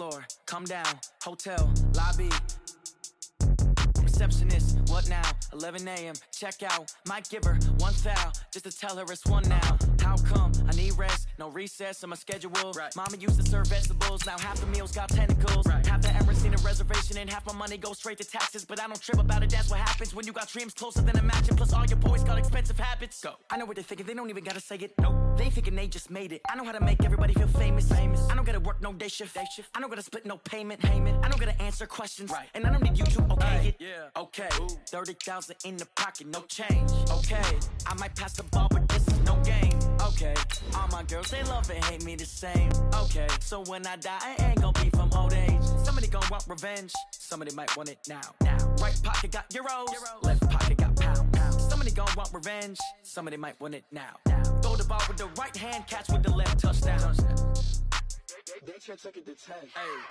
floor, come down, hotel, lobby. Receptionist, what now? 11 a.m., check out. Might give her one foul, just to tell her it's one now. How come? I need rest, no recess in my schedule. Right. Mama used to serve vegetables, now half the meals got tentacles. Right. Half the Emirates need a reservation and half my money goes straight to taxes. But I don't trip about it, that's what happens when you got dreams closer than imagine. Plus all your boys got expensive habits. Go. I know what they're thinking, they don't even gotta say it. Nope. They thinking they just made it. I know how to make everybody feel famous. I don't gotta work no day shift. I don't gotta split no payment. I don't gotta answer questions. Right. And I don't need you to okay it. Yeah. Okay, 30,000 in the pocket, no change. Okay, I might pass the ball, but this is no game. Okay, all my girls, they love and hate me the same. Okay, so when I die, I ain't gonna be from old age. Somebody gonna want revenge, somebody might want it now. Right pocket got euros, left pocket got pounds. Somebody gonna want revenge, somebody might want it now. Throw the ball with the right hand, catch with the left, touchdown. They can't take it to 10. Hey.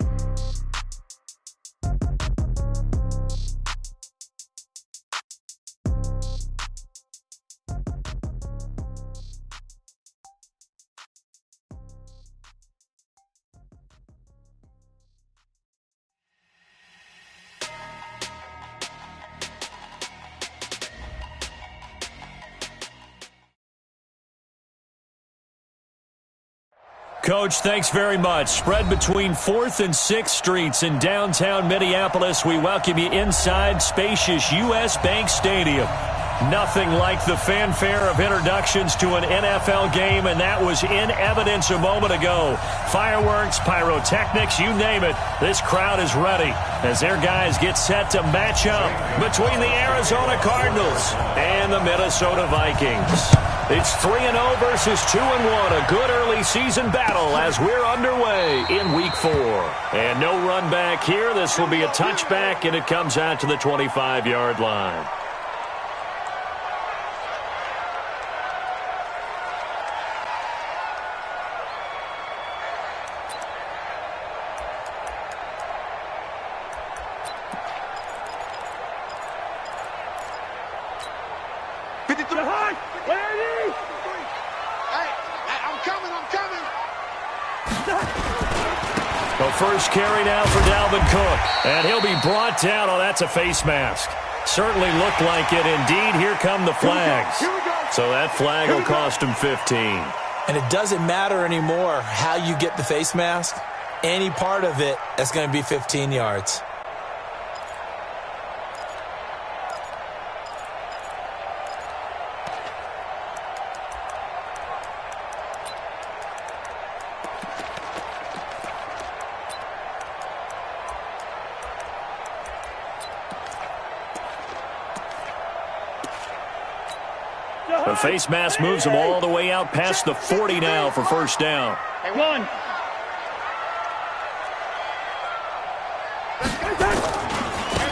Coach, thanks very much. Spread between 4th and 6th Streets in downtown Minneapolis. We welcome you inside spacious U.S. Bank Stadium. Nothing like the fanfare of introductions to an NFL game, and that was in evidence a moment ago. Fireworks, pyrotechnics, you name it. This crowd is ready as their guys get set to match up between the Arizona Cardinals and the Minnesota Vikings. It's 3-0 versus 2-1, a good early season battle as we're underway in Week 4. And no run back here. This will be a touchback, and it comes out to the 25-yard line. The first carry now for Dalvin Cook. And he'll be brought down. Oh, that's a face mask. Certainly looked like it. Indeed, here come the flags. So that flag will cost him 15. And it doesn't matter anymore how you get the face mask. Any part of it is going to be 15 yards. The face mask moves him all the way out past the 40 now for first down. One.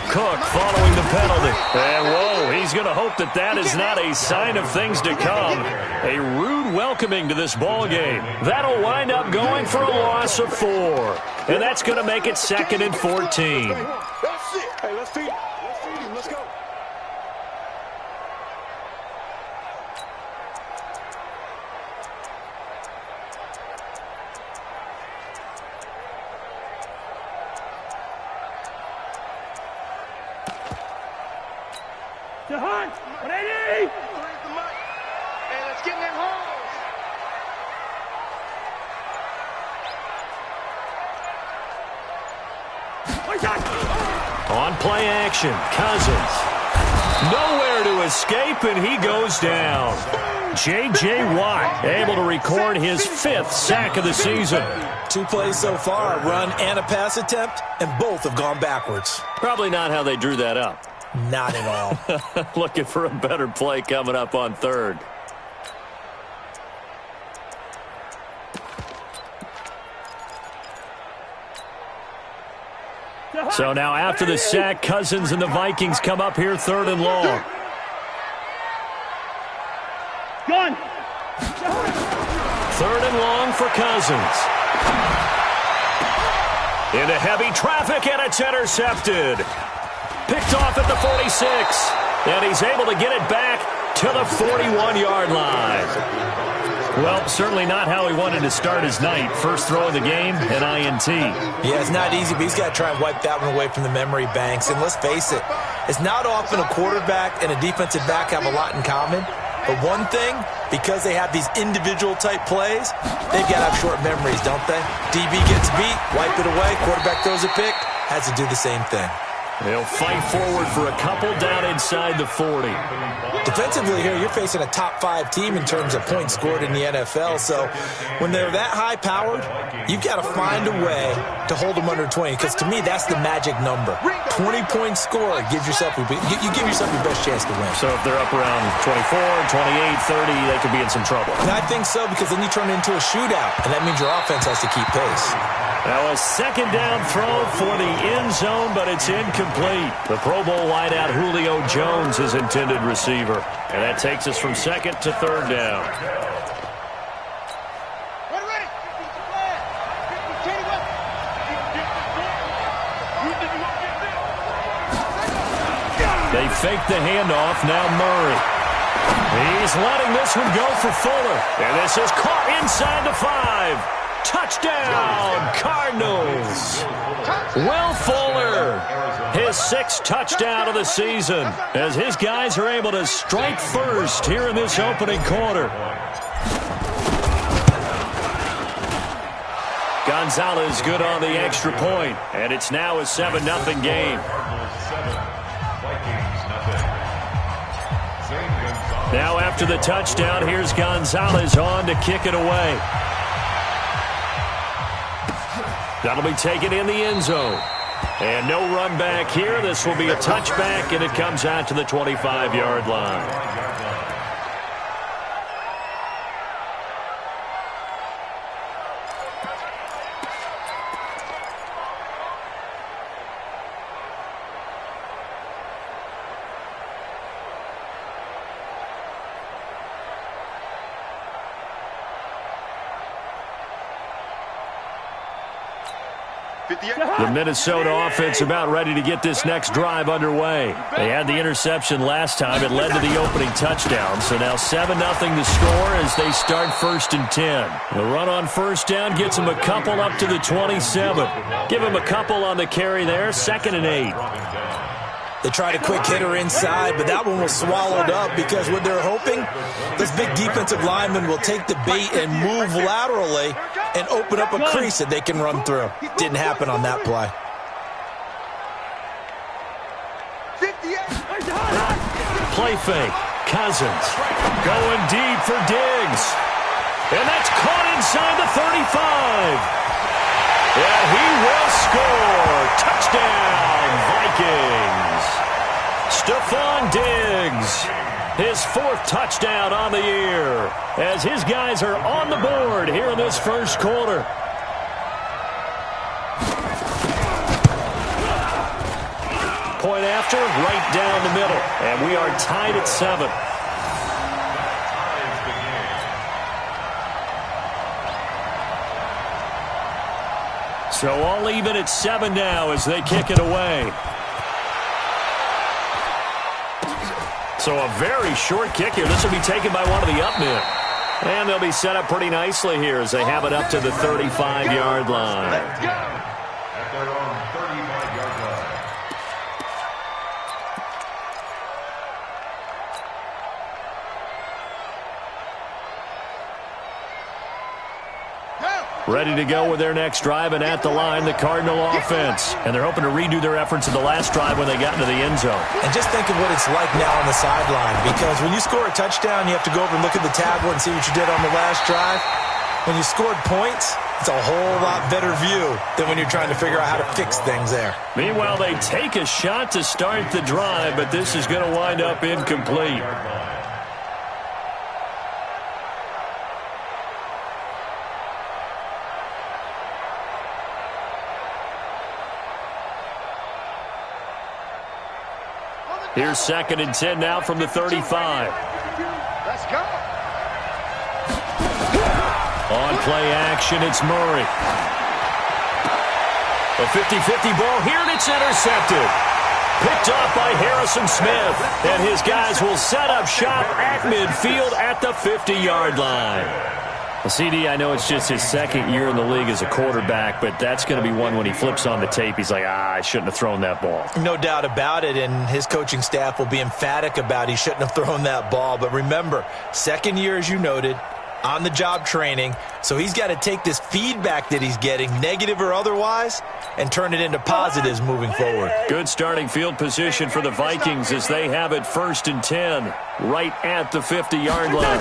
Cook following the penalty. And whoa, he's going to hope that that is not a sign of things to come. A rude welcoming to this ball game. That'll wind up going for a loss of 4. And that's going to make it 2nd and 14. That's it. Hey, let's feed him. Let's go. To Hunt. 180. Hey, let's get in them holes. On play action, Cousins. Nowhere to escape, and he goes down. J.J. Watt able to record his 5th sack of the season. 2 plays so far, a run and a pass attempt, and both have gone backwards. Probably not how they drew that up. Not at all. Looking for a better play coming up on 3rd. So now after the sack, Cousins and the Vikings come up here 3rd and long. Gun. 3rd and long for Cousins. Into heavy traffic, and it's intercepted. Picked off at the 46. And he's able to get it back to the 41-yard line. Well, certainly not how he wanted to start his night. First throw of the game, an INT. Yeah, it's not easy, but he's got to try and wipe that one away from the memory banks. And let's face it, it's not often a quarterback and a defensive back have a lot in common. But one thing, because they have these individual-type plays, they've got to have short memories, don't they? DB gets beat, wipe it away, quarterback throws a pick, has to do the same thing. They'll fight forward for a couple down inside the 40. Defensively here, you're facing a top-5 team in terms of points scored in the NFL. So when they're that high-powered, you've got to find a way to hold them under 20. Because to me, that's the magic number. 20 points scored gives yourself you give yourself your best chance to win. So if they're up around 24, 28, 30, they could be in some trouble. And I think so, because then you turn it into a shootout, and that means your offense has to keep pace. Now a second down throw for the end zone, but it's incomplete. The Pro Bowl wideout Julio Jones is intended receiver. And that takes us from second to third down. They fake the handoff. Now Murray. He's letting this one go for Fuller. And this is caught inside the 5. Touchdown, Cardinals. Will Fuller, his 6th touchdown of the season, as his guys are able to strike first here in this opening quarter. Gonzalez good on the extra point, and it's now a 7-0 game. Now after the touchdown, here's Gonzalez on to kick it away. That'll be taken in the end zone. And no run back here. This will be a touchback, and it comes out to the 25-yard line. The Minnesota offense about ready to get this next drive underway. They had the interception last time. It led to the opening touchdown. So now 7-0 to score as they start 1st and 10. The run on first down gets them a couple up to the 27. Give them a couple on the carry there. 2nd and 8. They tried a quick hitter inside, but that one was swallowed up because what they're hoping, this big defensive lineman will take the bait and move laterally and open up a crease that they can run through. Didn't happen on that play. Play fake. Cousins going deep for Diggs. And that's caught inside the 35. And he will score. Touchdown, Vikings. Stephon Diggs, his 4th touchdown on the year, as his guys are on the board here in this first quarter. Point after, right down the middle, and we are tied at 7. So all even at 7 now as they kick it away. So a very short kick here. This will be taken by one of the up men. And they'll be set up pretty nicely here as they have it up to the 35-yard line. At their own 35-yard line. Ready to go with their next drive, and at the line, the Cardinal offense. And they're hoping to redo their efforts in the last drive when they got into the end zone. And just think of what it's like now on the sideline, because when you score a touchdown, you have to go over and look at the tablet and see what you did on the last drive. When you scored points, it's a whole lot better view than when you're trying to figure out how to fix things there. Meanwhile, they take a shot to start the drive, but this is going to wind up incomplete. Here's 2nd and 10 now from the 35. Let's go. On play action, it's Murray. A 50-50 ball here, and it's intercepted. Picked off by Harrison Smith. And his guys will set up shop at midfield at the 50-yard line. Well, CD, I know it's just his second year in the league as a quarterback, but that's going to be one when he flips on the tape, he's like, I shouldn't have thrown that ball. No doubt about it, and his coaching staff will be emphatic about he shouldn't have thrown that ball. But remember, second year, as you noted, on-the-job training, so he's got to take this feedback that he's getting, negative or otherwise, and turn it into positives moving forward. Good starting field position for the Vikings as they have it 1st and 10, right at the 50-yard line.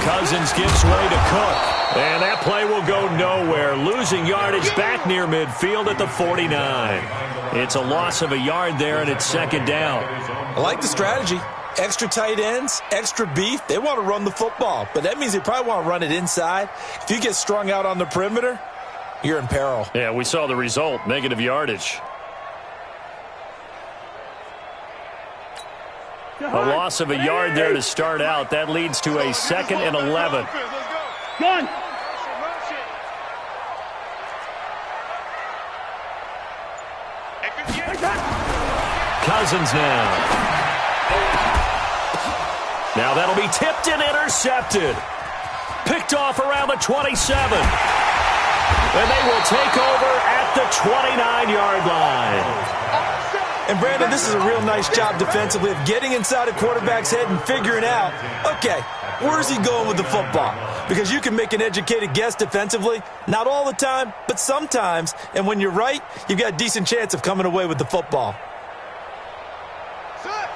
Cousins gives way to Cook, and that play will go nowhere, losing yardage back near midfield at the 49. It's a loss of a yard there, and it's 2nd down. I like the strategy. Extra tight ends, extra beef. They want to run the football, but that means they probably want to run it inside. If you get strung out on the perimeter, you're in peril. Yeah, we saw the result, negative yardage. A loss of a yard there to start out. That leads to a 2nd and 11. Gun. Cousins now. Now that'll be tipped and intercepted. Picked off around the 27. And they will take over at the 29-yard line. And Brandon, this is a real nice job defensively of getting inside a quarterback's head and figuring out, okay, where's he going with the football? Because you can make an educated guess defensively, not all the time, but sometimes. And when you're right, you've got a decent chance of coming away with the football.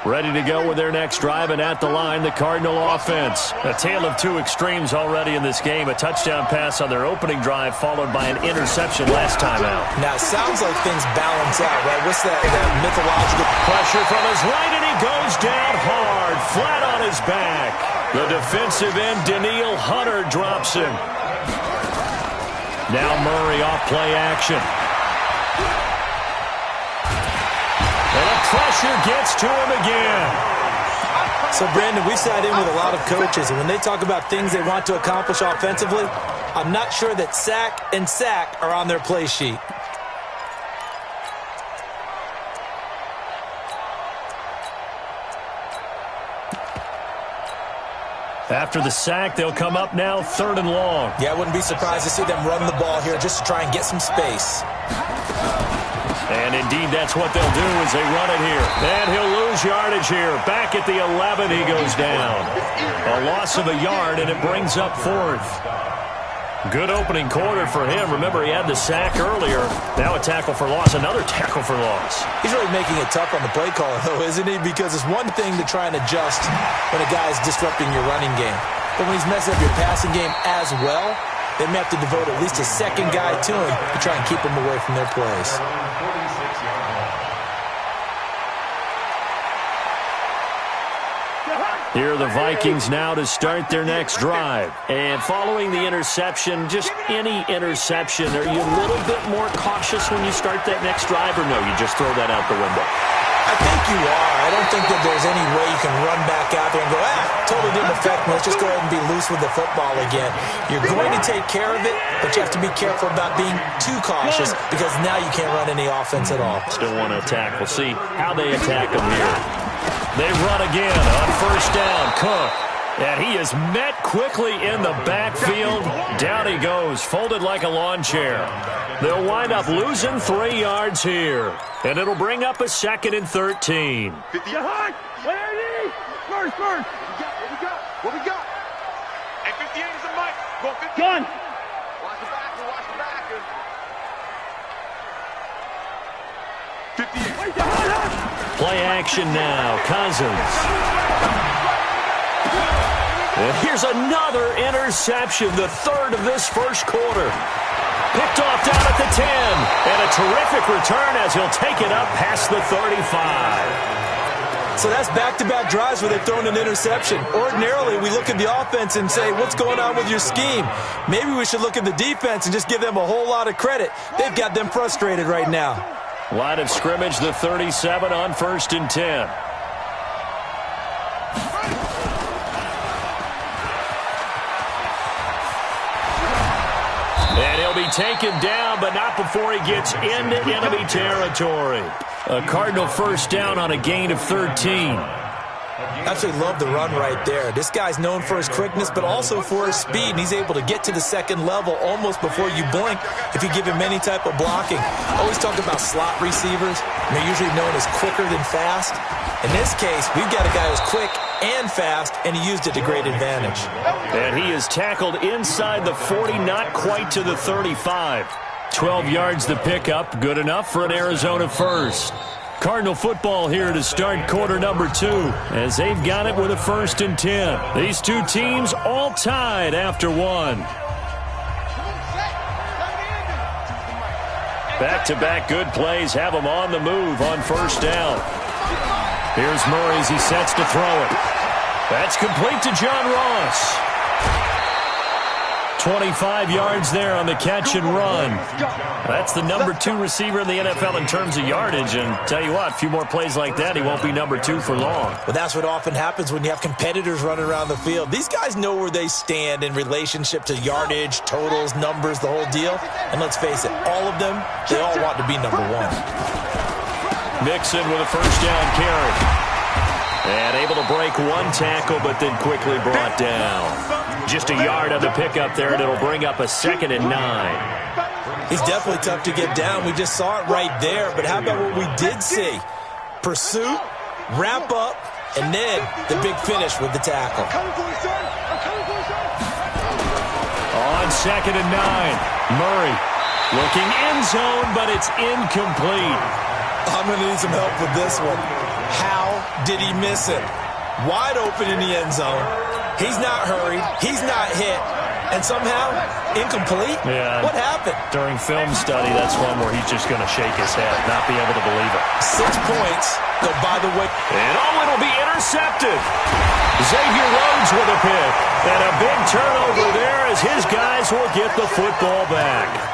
Ready to go with their next drive, and at the line, the Cardinal offense. A tale of two extremes already in this game. A touchdown pass on their opening drive, followed by an interception last time out. Now, it sounds like things balance out, right? What's that mythological pressure from his right, and he goes down hard, flat on his back. The defensive end, Daniil Hunter, drops him. Now Murray off play action. And the pressure gets to him again. So, Brandon, we sat in with a lot of coaches, and when they talk about things they want to accomplish offensively, I'm not sure that sack and sack are on their play sheet. After the sack, they'll come up now 3rd and long. Yeah, I wouldn't be surprised to see them run the ball here just to try and get some space. And indeed, that's what they'll do as they run it here. And he'll lose yardage here. Back at the 11, he goes down. A loss of a yard, and it brings up 4th. Good opening quarter for him. Remember, he had the sack earlier. Now a tackle for loss, another tackle for loss. He's really making it tough on the play caller, though, isn't he? Because it's one thing to try and adjust when a guy is disrupting your running game. But when he's messing up your passing game as well, they may have to devote at least a second guy to him to try and keep him away from their plays. Here are the Vikings now to start their next drive. And following the interception, just any interception, are you a little bit more cautious when you start that next drive, or no, you just throw that out the window? I think you are. I don't think that there's any way you can run back out there and go, totally didn't affect me. Let's just go ahead and be loose with the football again. You're going to take care of it, but you have to be careful about being too cautious because now you can't run any offense at all. Still want to attack. We'll see how they attack them here. They run again on 1st down. Cook. And he is met quickly in the backfield. Down he goes, folded like a lawn chair. They'll wind up losing 3 yards here. And it'll bring up a 2nd and 13. 50 yard. First. What we got? Hey, 58 is a mic. Go 50. Gun. Watch the back. 58. Play action now. Cousins. And here's another interception, the 3rd of this first quarter. Picked off down at the 10. And a terrific return as he'll take it up past the 35. So that's back-to-back drives where they've thrown an interception. Ordinarily, we look at the offense and say, what's going on with your scheme? Maybe we should look at the defense and just give them a whole lot of credit. They've got them frustrated right now. Line of scrimmage, the 37 on 1st and 10. And he'll be taken down, but not before he gets into enemy territory. A Cardinal 1st down on a gain of 13. Absolutely love the run right there. This guy's known for his quickness, but also for his speed, and he's able to get to the second level almost before you blink if you give him any type of blocking. I always talk about slot receivers, and they're usually known as quicker than fast. In this case, we've got a guy who's quick and fast, and he used it to great advantage. And he is tackled inside the 40, not quite to the 35. 12 yards the pickup, good enough for an Arizona first. Cardinal football here to start quarter number 2 as they've got it with a 1st and 10. These two teams all tied after one. Back-to-back good plays have them on the move on 1st down. Here's Murray as he sets to throw it. That's complete to John Ross. 25 yards there on the catch and run. That's the number 2 receiver in the NFL in terms of yardage. And tell you what, a few more plays like that, he won't be number 2 for long. Well, that's what often happens when you have competitors running around the field. These guys know where they stand in relationship to yardage, totals, numbers, the whole deal. And let's face it, all of them, they all want to be number 1. Mixon with a 1st down carry. And able to break one tackle, but then quickly brought down. Just a yard on the pickup there, and it'll bring up a 2nd and 9. He's definitely tough to get down. We just saw it right there. But how about what we did see? Pursuit, wrap up, and then the big finish with the tackle. On 2nd and 9, Murray looking end zone, but it's incomplete. I'm going to need some help with this one. How did he miss it? Wide open in the end zone. He's not hurried. He's not hit. And somehow, incomplete? Yeah. What happened? During film study, that's one where he's just going to shake his head, not be able to believe it. 6 points. Though, by the way. And it'll be intercepted. Xavier Rhodes with a pick. And a big turnover there as his guys will get the football back.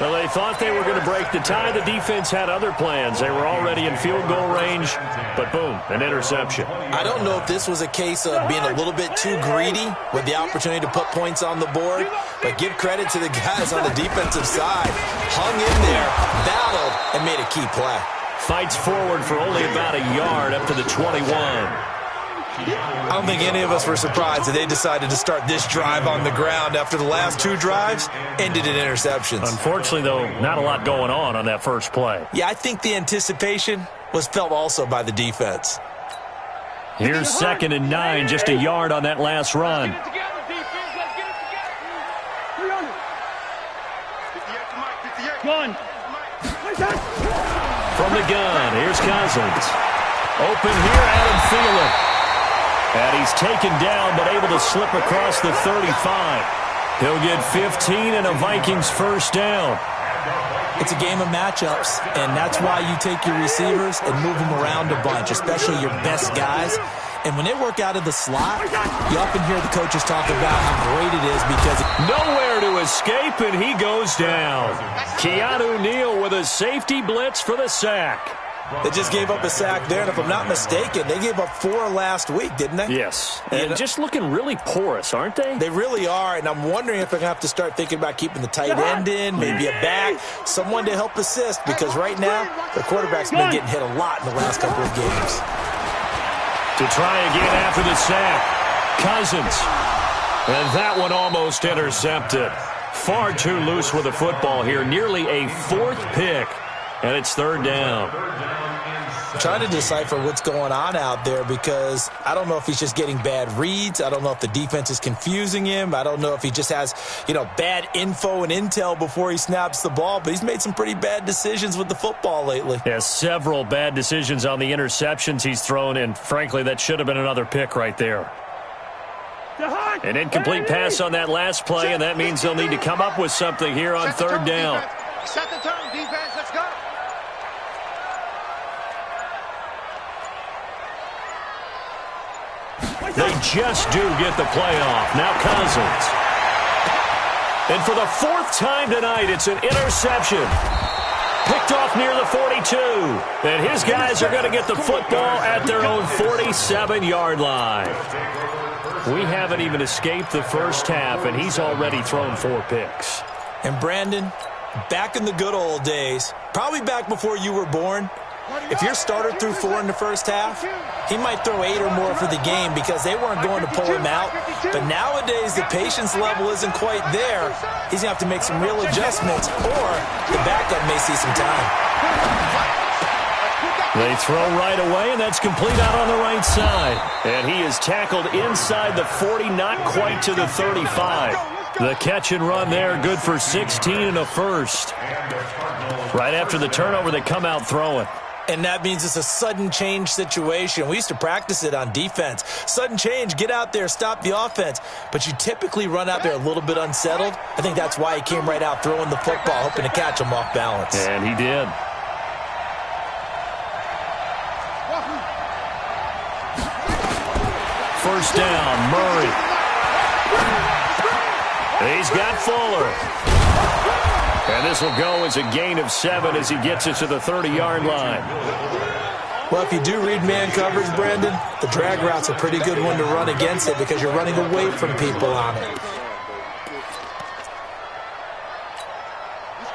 Well, they thought they were going to break the tie. The defense had other plans. They were already in field goal range, but boom, an interception. I don't know if this was a case of being a little bit too greedy with the opportunity to put points on the board, but give credit to the guys on the defensive side. Hung in there, battled, and made a key play. Fights forward for only about a yard up to the 21. I don't think any of us were surprised that they decided to start this drive on the ground after the last 2 drives ended in interceptions. Unfortunately, though, not a lot going on that first play. Yeah, I think the anticipation was felt also by the defense. Here's 2nd and 9, just a yard on that last run. From the gun, here's Cousins. Open here, Adam Thielen. And he's taken down, but able to slip across the 35. He'll get 15 and a Vikings 1st down. It's a game of matchups, and that's why you take your receivers and move them around a bunch, especially your best guys. And when they work out of the slot, you often hear the coaches talk about how great it is because nowhere to escape, and he goes down. Keanu Neal with a safety blitz for the sack. They just gave up a sack there, and if I'm not mistaken, they gave up 4 last week, didn't they? Yes, and just looking really porous, aren't they? They really are, and I'm wondering if they're going to have to start thinking about keeping the tight end in, maybe a back, someone to help assist, because right now, their quarterback's been getting hit a lot in the last couple of games. To try again after the sack, Cousins. And that one almost intercepted. Far too loose with the football here, nearly a 4th pick, and it's 3rd down. I'm trying to decipher what's going on out there because I don't know if he's just getting bad reads. I don't know if the defense is confusing him. I don't know if he just has, bad info and intel before he snaps the ball. But he's made some pretty bad decisions with the football lately. Yeah, several bad decisions on the interceptions he's thrown, and frankly, that should have been another pick right there. An incomplete pass on that last play, and that means they'll need to come up with something here on 3rd down. Set the tone, defense. Let's go. They just do get the playoff. Now Cousins. And for the 4th time tonight, it's an interception. Picked off near the 42. And his guys are going to get the football at their own 47-yard line. We haven't even escaped the first half, and he's already thrown 4 picks. And Brandon, back in the good old days, probably back before you were born, If your starter threw 4 in the first half, he might throw 8 or more for the game because they weren't going to pull him out. But nowadays, the patience level isn't quite there. He's going to have to make some real adjustments, or the backup may see some time. They throw right away, and that's complete out on the right side. And he is tackled inside the 40, not quite to the 35. The catch and run there, good for 16 and a first. Right after the turnover, they come out throwing. And that means it's a sudden change situation. We used to practice it on defense. Sudden change, get out there, stop the offense. But you typically run out there a little bit unsettled. I think that's why he came right out throwing the football, hoping to catch him off balance. And he did. First down, Murray. He's got Fuller. And this will go as a gain of 7 as he gets it to the 30-yard line. Well, if you do read man coverage, Brandon, the drag route's a pretty good one to run against it because you're running away from people on it.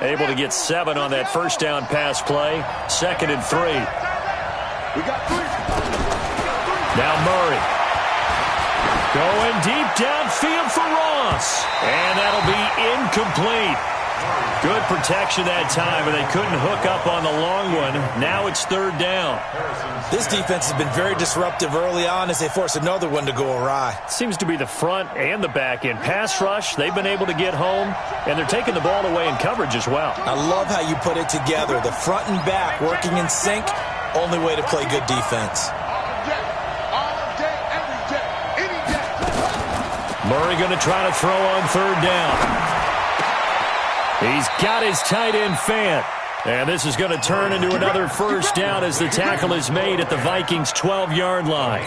Able to get 7 on that first down pass play. 2nd and 3. We got 3. Now Murray. Going deep downfield for Ross. And that'll be incomplete. Good protection that time, and they couldn't hook up on the long one. Now it's 3rd down. This defense has been very disruptive early on as they force another one to go awry. Seems to be the front and the back end. Pass rush, they've been able to get home, and they're taking the ball away in coverage as well. I love how you put it together. The front and back working in sync, only way to play good defense. Murray going to try to throw on 3rd down. He's got his tight end Fant. And this is going to turn into another first down as the tackle is made at the Vikings' 12-yard line.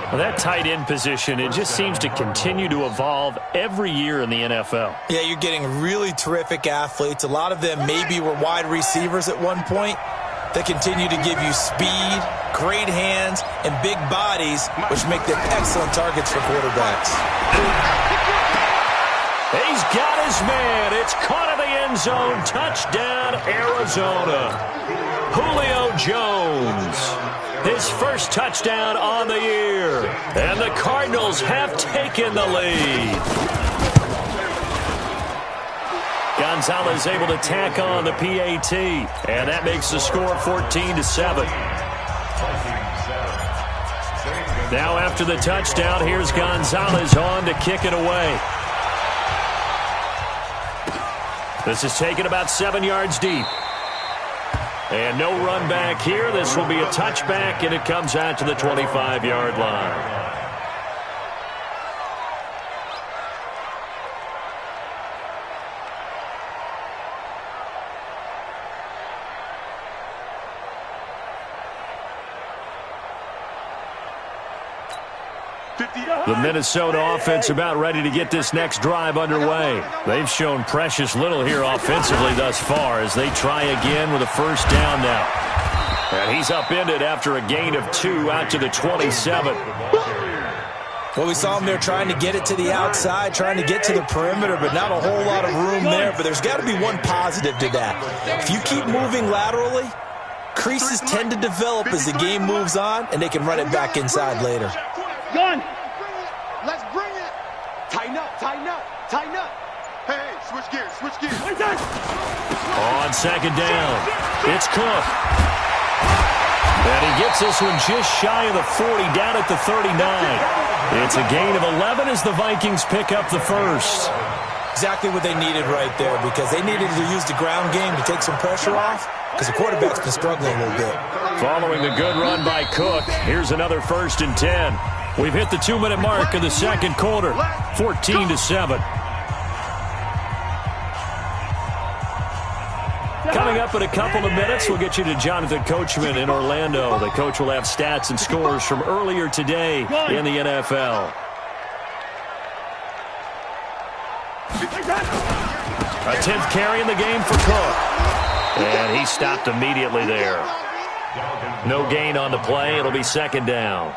Well, that tight end position, it just seems to continue to evolve every year in the NFL. Yeah, you're getting really terrific athletes. A lot of them maybe were wide receivers at one point. They continue to give you speed, great hands, and big bodies, which make them excellent targets for quarterbacks. He's got his man. It's caught in the end zone. Touchdown, Arizona. Julio Jones. His first touchdown on the year. And the Cardinals have taken the lead. Gonzalez able to tack on the PAT. And that makes the score 14-7. Now after the touchdown, here's Gonzalez on to kick it away. This is taken about 7 yards deep. And no run back here. This will be a touchback, and it comes out to the 25-yard line. The Minnesota offense about ready to get this next drive underway. They've shown precious little here offensively thus far as they try again with a first down now. And he's upended after a gain of 2 out to the 27. Well, we saw him there trying to get it to the outside, trying to get to the perimeter, but not a whole lot of room there. But there's got to be one positive to that. If you keep moving laterally, creases tend to develop as the game moves on, and they can run it back inside later. Gun! Let's bring it! Tighten up, tighten up, tighten up! Hey, switch gears, switch gears! On 2nd down, it's Cook. And he gets this one just shy of the 40, down at the 39. It's a gain of 11 as the Vikings pick up the first. Exactly what they needed right there, because they needed to use the ground game to take some pressure off, because the quarterback's been struggling a little bit. Following the good run by Cook, here's another 1st and 10. We've hit the 2-minute mark of the second quarter, 14-7. Coming up in a couple of minutes, we'll get you to Jonathan Coachman in Orlando. The coach will have stats and scores from earlier today in the NFL. A 10th carry in the game for Cook. And he stopped immediately there. No gain on the play. It'll be second down.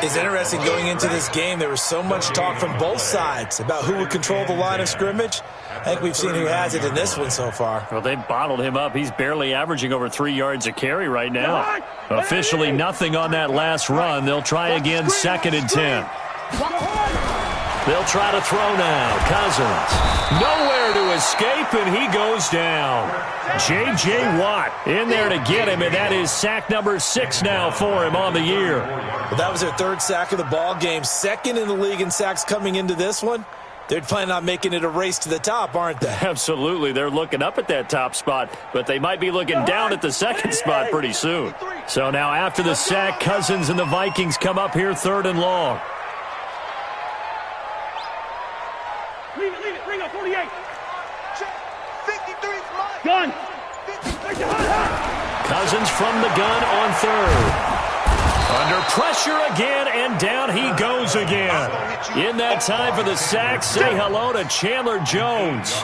It's interesting going into this game. There was so much talk from both sides about who would control the line of scrimmage. I think we've seen who has it in this one so far. Well, they bottled him up. He's barely averaging over 3 yards a carry right now. Officially nothing on that last run. They'll try again, 2nd and 10. They'll try to throw now. Cousins. Nowhere to escape, and he goes down. J.J. Watt in there to get him, and that is sack number 6 now for him on the year. Well, that was their 3rd sack of the ball game. 2nd in the league in sacks coming into this one. They're planning on making it a race to the top, aren't they? Absolutely. They're looking up at that top spot, but they might be looking down at the 2nd spot pretty soon. So now after the sack, Cousins and the Vikings come up here 3rd and long. Leave it. Bring up 48. 53 is mine. Gun. Cousins from the gun on 3rd. Under pressure again, and down he goes again. In that time for the sack, say hello to Chandler Jones.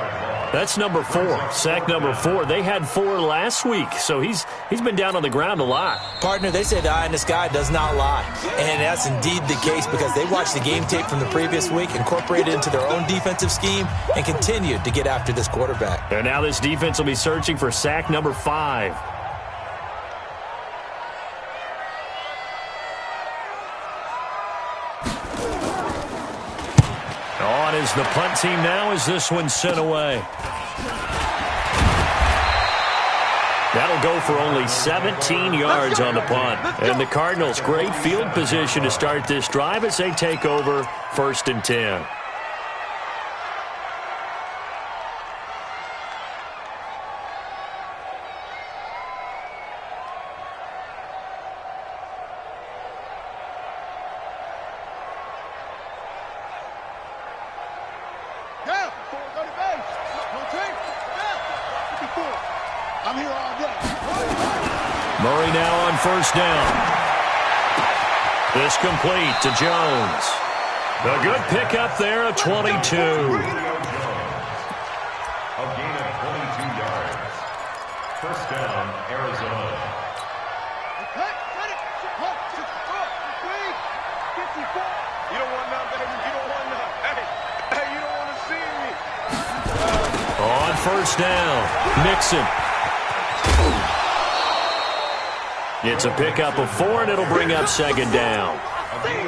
That's number 4, sack number 4. They had 4 last week, so he's been down on the ground a lot. Partner, they say the eye in the sky does not lie. And that's indeed the case because they watched the game tape from the previous week, incorporated it into their own defensive scheme, and continued to get after this quarterback. And now this defense will be searching for sack number 5. On is the punt team now as this one's sent away. That'll go for only 17 yards on the punt. And the Cardinals, great field position to start this drive as they take over 1st and 10. Murray now on 1st down. This complete to Jones. A good pickup there, a 22. A gain of 22 yards. 1st down, Arizona. You don't want none, baby. You don't want none. Hey, you don't want to see me. On 1st down, Mixon. It's a pickup of 4, and it'll bring up 2nd down.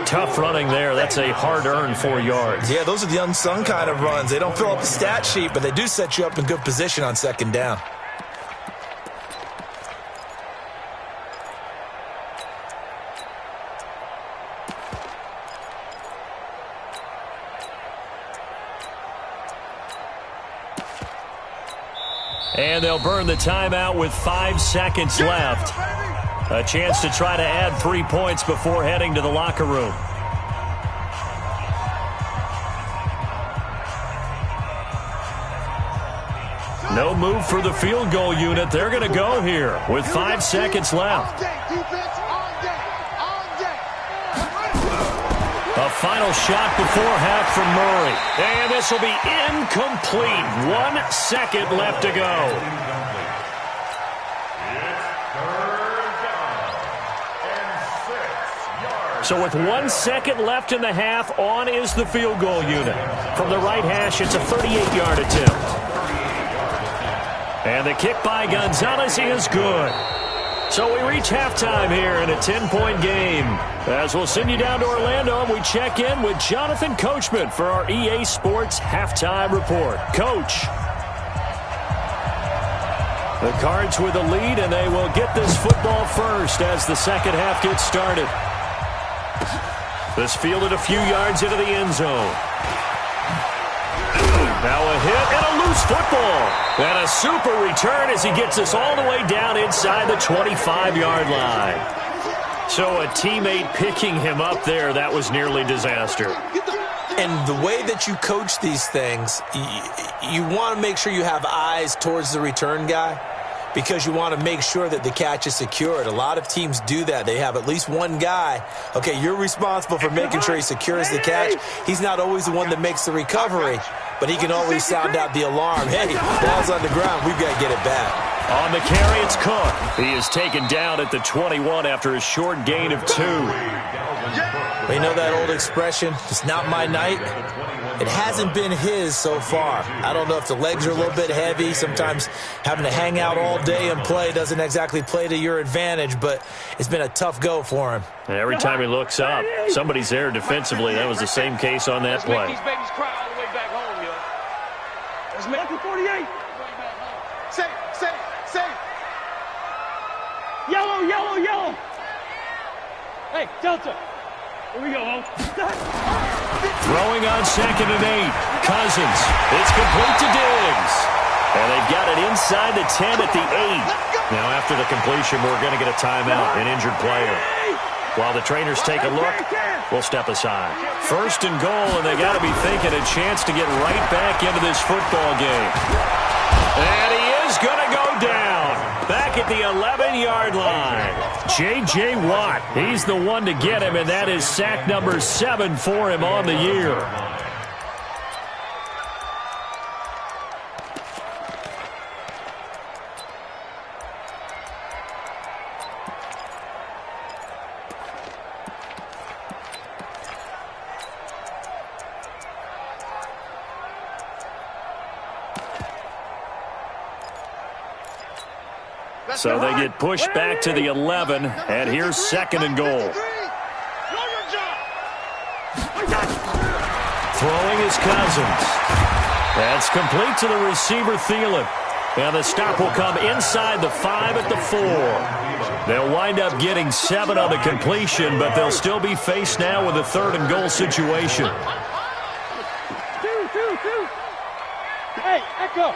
Tough running there. That's a hard-earned 4 yards. Yeah, those are the unsung kind of runs. They don't fill up the stat sheet, but they do set you up in good position on 2nd down. And they'll burn the timeout with 5 seconds left. A chance to try to add 3 points before heading to the locker room. No move for the field goal unit. They're going to go here with 5 seconds left. A final shot before half from Murray. And this will be incomplete. 1 second left to go. So with 1 second left in the half, on is the field goal unit. From the right hash, it's a 38-yard attempt. And the kick by Gonzalez is good. So we reach halftime here in a 10-point game. As we'll send you down to Orlando, and we check in with Jonathan Coachman for our EA Sports Halftime Report. Coach. The Cards with the lead, and they will get this football first as the second half gets started. This fielded a few yards into the end zone. Now a hit and a loose football. And a super return as he gets us all the way down inside the 25-yard line. So a teammate picking him up there, that was nearly disaster. And the way that you coach these things, you want to make sure you have eyes towards the return guy because you want to make sure that the catch is secured. A lot of teams do that. They have at least one guy. Okay, you're responsible for making sure he secures the catch. He's not always the one that makes the recovery, but he can always sound out the alarm. Hey, ball's on the ground. We've got to get it back. On the carry, it's Cook. He is taken down at the 21 after a short gain of 2. Well, you know that old expression, it's not my night? It hasn't been his so far. I don't know if the legs are a little bit heavy. Sometimes having to hang out all day and play doesn't exactly play to your advantage, but it's been a tough go for him. And every time he looks up, somebody's there defensively. That was the same case on that play. Let's make these babies cry all the way back home, yo. Let's make the 48. Say. Yellow, yellow, yellow. Hey, Delta. Here we go, Ho. Throwing on 2nd and 8. Cousins. It's complete to Diggs. And they've got it inside the 10 at the 8. Now after the completion, we're going to get a timeout, an injured player. While the trainers take a look, we'll step aside. 1st and goal, and they got to be thinking a chance to get right back into this football game. And he is going to go down. Back at the 11-yard line. J.J. Watt, he's the one to get him, and that is sack number 7 for him on the year. So they get pushed back to the 11, and here's 2nd and goal. Throwing is Cousins. That's complete to the receiver, Thielen. And the stop will come inside the 5 at the 4. They'll wind up getting 7 on the completion, but they'll still be faced now with a 3rd and goal situation. Two. Hey, Echo.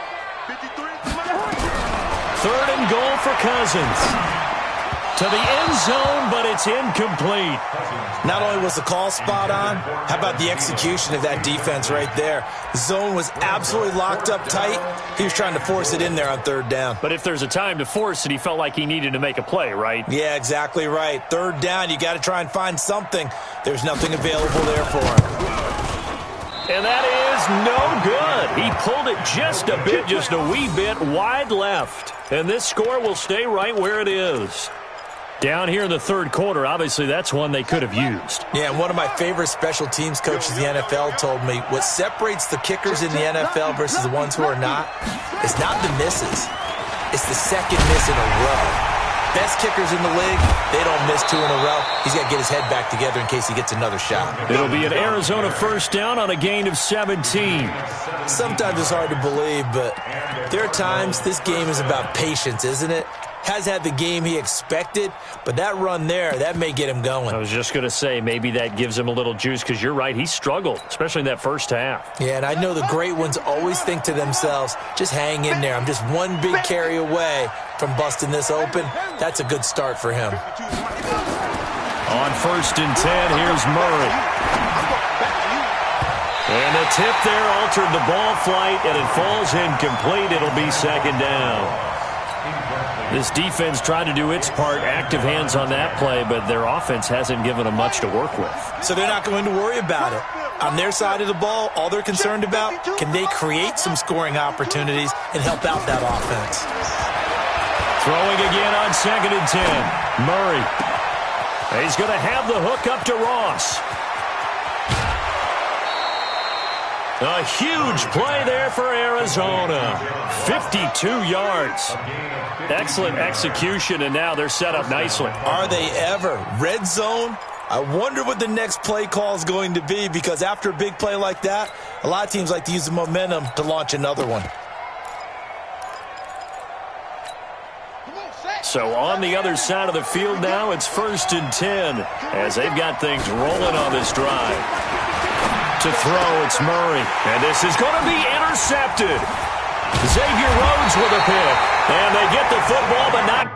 3rd and goal for Cousins. To the end zone, but it's incomplete. Not only was the call spot on, how about the execution of that defense right there? The zone was absolutely locked up tight. He was trying to force it in there on 3rd down. But if there's a time to force it, he felt like he needed to make a play, right? Yeah, exactly right. 3rd down, you got to try and find something. There's nothing available there for him. And that is no good. He pulled it just a bit, just a wee bit wide left. And this score will stay right where it is. Down here in the 3rd quarter, obviously that's one they could have used. Yeah, and one of my favorite special teams coaches in the NFL told me what separates the kickers in the NFL versus the ones who are not is not the misses. It's the 2nd miss in a row. Best kickers in the league, they don't miss 2 in a row. He's got to get his head back together in case he gets another shot. It'll be an Arizona 1st down on a gain of 17. Sometimes it's hard to believe, but there are times this game is about patience, isn't it? Has had the game he expected, but that run there, that may get him going. I was just going to say, maybe that gives him a little juice, because you're right, he struggled, especially in that 1st half. Yeah, and I know the great ones always think to themselves, just hang in there. I'm just one big carry away from busting this open. That's a good start for him. On 1st and 10, here's Murray. And the tip there altered the ball flight, and it falls incomplete. It'll be 2nd down. This defense tried to do its part, active hands on that play, but their offense hasn't given them much to work with. So they're not going to worry about it. On their side of the ball, all they're concerned about, can they create some scoring opportunities and help out that offense? Throwing again on 2nd and 10. Murray. He's going to have the hook up to Ross. A huge play there for Arizona. 52 yards. Excellent execution, and now they're set up nicely. Are they ever? Red zone? I wonder what the next play call is going to be, because after a big play like that, a lot of teams like to use the momentum to launch another one. So on the other side of the field now, it's 1st and 10 as they've got things rolling on this drive. To throw, it's Murray. And this is going to be intercepted. Xavier Rhodes with a pick. And they get the football, but not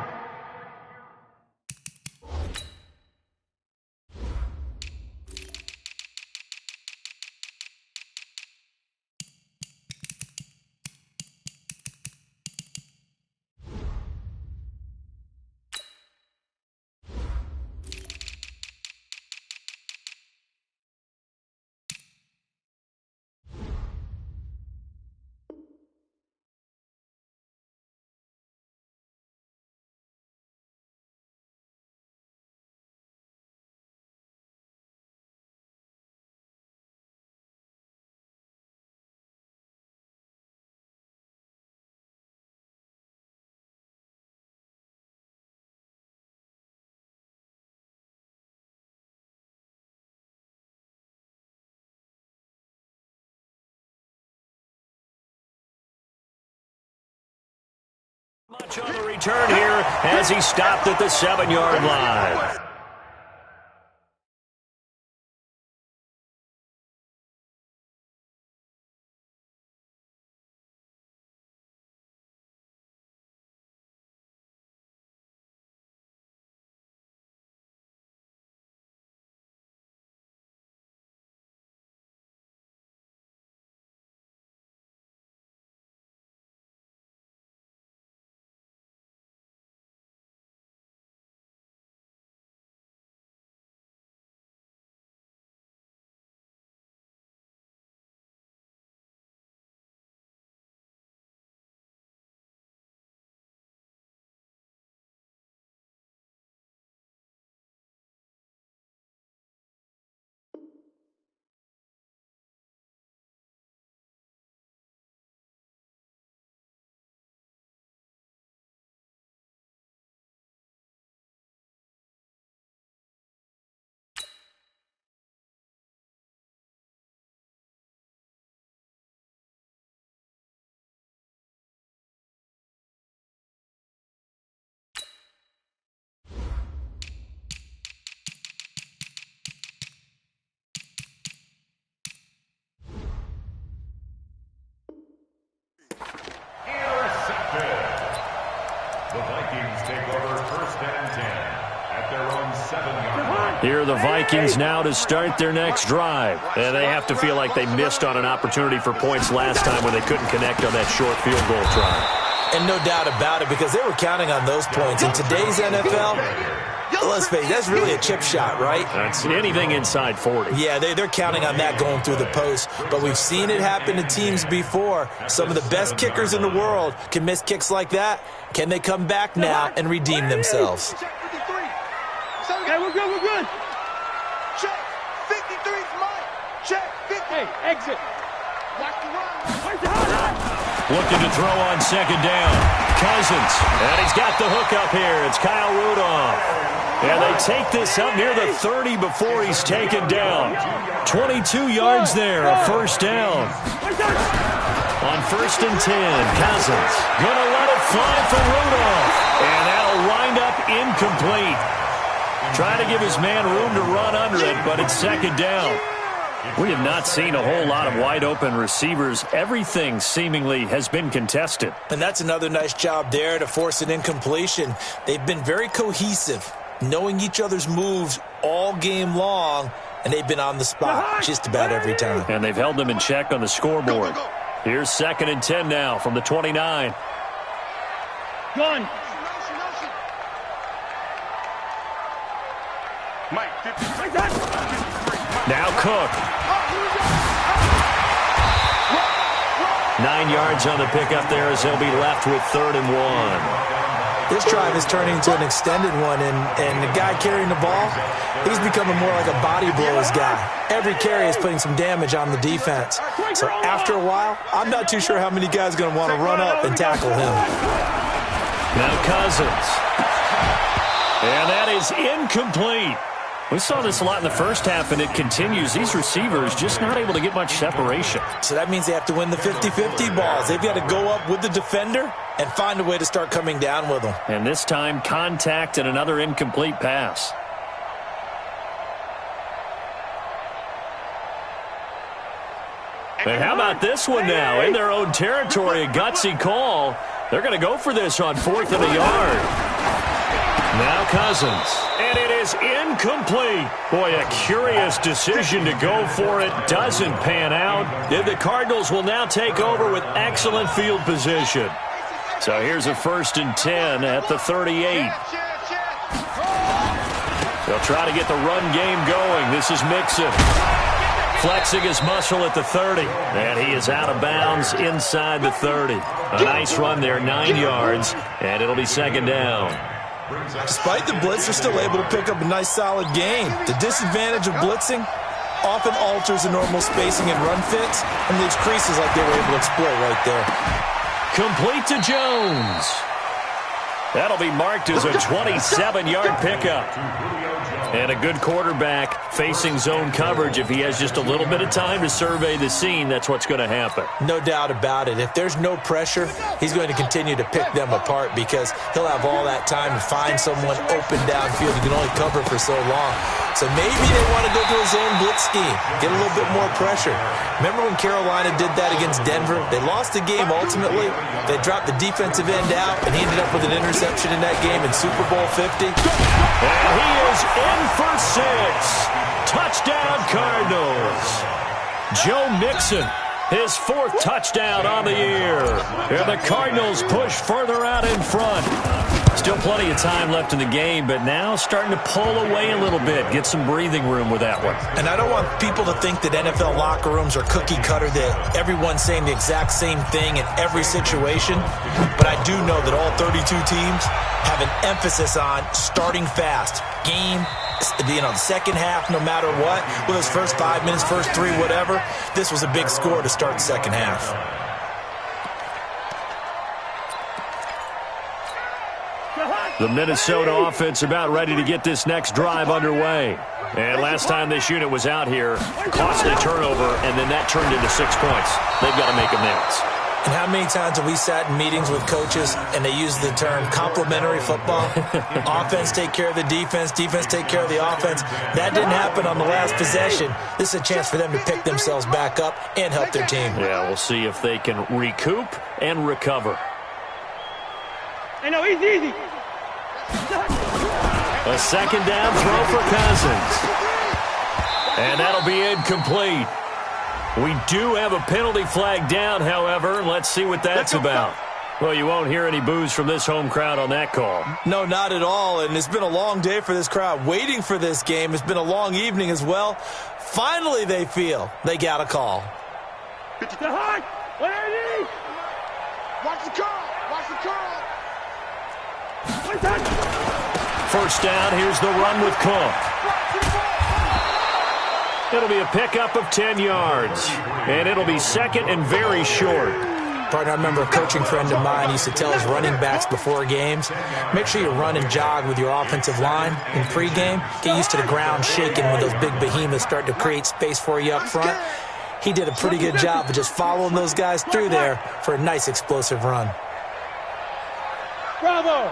Much on the return here as he stopped at the 7-yard line. The Vikings take over 1st and 10 at their own 7-yard line. Here are the Vikings now to start their next drive. And they have to feel like they missed on an opportunity for points last time when they couldn't connect on that short field goal try. And no doubt about it, because they were counting on those points. In today's NFL, let's face it, that's really a chip shot, right? That's anything inside 40. Yeah, they're counting on that going through the post. But we've seen it happen to teams before. Some of the best kickers in the world can miss kicks like that. Can they come back now and redeem themselves? Okay, we're good, we're good. Check. 53's mine. Check. 50. Hey, exit. Watch the run. Where's the hot? Looking to throw on 2nd down. Cousins. And he's got the hook up here. It's Kyle Rudolph. And they take this up near the 30 before he's taken down. 22 yards there, a 1st down. On 1st and 10, Cousins gonna let it fly for Rudolph. And that'll wind up incomplete. Trying to give his man room to run under it, but it's 2nd down. We have not seen a whole lot of wide-open receivers. Everything seemingly has been contested. And that's another nice job there to force an incompletion. They've been very cohesive, knowing each other's moves all game long, and they've been on the spot just about every time. And they've held them in check on the scoreboard. Here's 2nd and 10 now from the 29. Gun. Mike, 50. Now Cook. 9 yards on the pickup there as they'll be left with 3rd and 1. This drive is turning into an extended one, and the guy carrying the ball, he's becoming more like a body blows guy. Every carry is putting some damage on the defense. So after a while, I'm not too sure how many guys are going to want to run up and tackle him. Now Cousins. And that is incomplete. We saw this a lot in the first half, and it continues. These receivers just not able to get much separation. So that means they have to win the 50-50 balls. They've got to go up with the defender and find a way to start coming down with them. And this time, contact and another incomplete pass. And how about this one now? In their own territory, a gutsy call. They're going to go for this on 4th and a yard. Now Cousins. And it is incomplete. Boy, a curious decision to go for it. Doesn't pan out. And the Cardinals will now take over with excellent field position. So here's a 1st and 10 at the 38. They'll try to get the run game going. This is Mixon. Flexing his muscle at the 30. And he is out of bounds inside the 30. A nice run there, 9 yards. And it'll be 2nd down. Despite the blitz, they're still able to pick up a nice, solid gain. The disadvantage of blitzing often alters the normal spacing and run fits and leaves creases like they were able to exploit right there. Complete to Jones. That'll be marked as a 27-yard pickup. And a good quarterback facing zone coverage. If he has just a little bit of time to survey the scene, that's what's going to happen. No doubt about it. If there's no pressure, he's going to continue to pick them apart because he'll have all that time to find someone open downfield who can only cover for so long. So maybe they want to go to a zone blitz scheme, get a little bit more pressure. Remember when Carolina did that against Denver? They lost the game ultimately. They dropped the defensive end out, and he ended up with an interception in that game in Super Bowl 50. And he is in for 6. Touchdown, Cardinals. Joe Mixon, his 4th touchdown on the year. And the Cardinals push further out in front. Still plenty of time left in the game, but now starting to pull away a little bit, get some breathing room with that one. And I don't want people to think that NFL locker rooms are cookie cutter, that everyone's saying the exact same thing in every situation. But I do know that all 32 teams have an emphasis on starting fast. Game, the second half, no matter what, with those first 5 minutes, first 3, whatever, this was a big score to start the second half. The Minnesota offense about ready to get this next drive underway. And last time this unit was out here, costly turnover, and then that turned into 6 points. They've got to make amends. And how many times have we sat in meetings with coaches and they use the term complementary football? Offense take care of the defense, defense take care of the offense. That didn't happen on the last possession. This is a chance for them to pick themselves back up and help their team. Yeah, we'll see if they can recoup and recover. Hey, no, easy. A second down throw for Cousins. And that'll be incomplete. We do have a penalty flag down, however. Let's see what that's about. Well, you won't hear any boos from this home crowd on that call. No, not at all. And it's been a long day for this crowd waiting for this game. It's been a long evening as well. Finally, they feel they got a call. Watch the curl. Watch the curl. First down, here's the run with Cook. It'll be a pickup of 10 yards, and it'll be second and very short. Partner, I remember a coaching friend of mine used to tell his running backs before games, make sure you run and jog with your offensive line in pregame. Get used to the ground shaking when those big behemoths start to create space for you up front. He did a pretty good job of just following those guys through there for a nice explosive run. Bravo!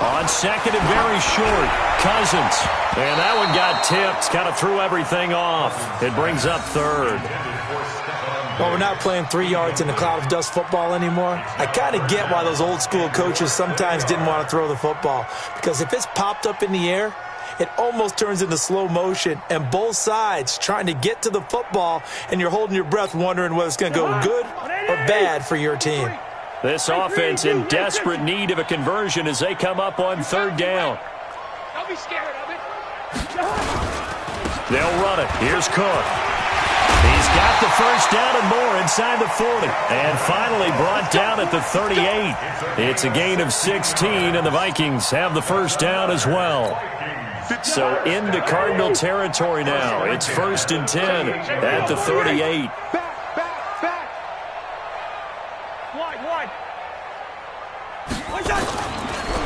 On second and very short, Cousins. And that one got tipped, kind of threw everything off. It brings up third. Well, we're not playing 3 yards in the cloud of dust football anymore. I kind of get why those old school coaches sometimes didn't want to throw the football. Because if it's popped up in the air, it almost turns into slow motion. And both sides trying to get to the football, and you're holding your breath wondering whether it's going to go good or bad for your team. This offense in desperate need of a conversion as they come up on third down. Don't be scared of it. They'll run it. Here's Cook. He's got the first down and more inside the 40. And finally brought down at the 38. It's a gain of 16, and the Vikings have the first down as well. So into Cardinal territory now. It's 1st and 10 at the 38.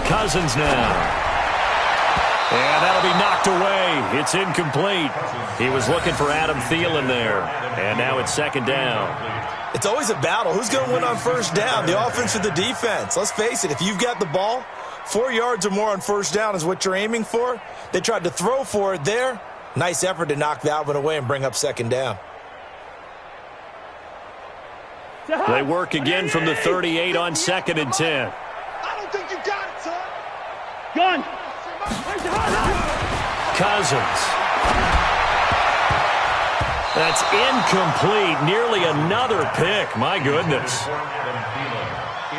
Cousins now. And that'll be knocked away. It's incomplete. He was looking for Adam Thielen there. And now it's second down. It's always a battle. Who's going to win on first down, the offense or the defense? Let's face it, if you've got the ball, 4 yards or more on first down is what you're aiming for. They tried to throw for it there. Nice effort to knock that one away and bring up second down. They work again from the 38 on 2nd and 10. I don't think you got it, son. Gun. Cousins. That's incomplete. Nearly another pick. My goodness.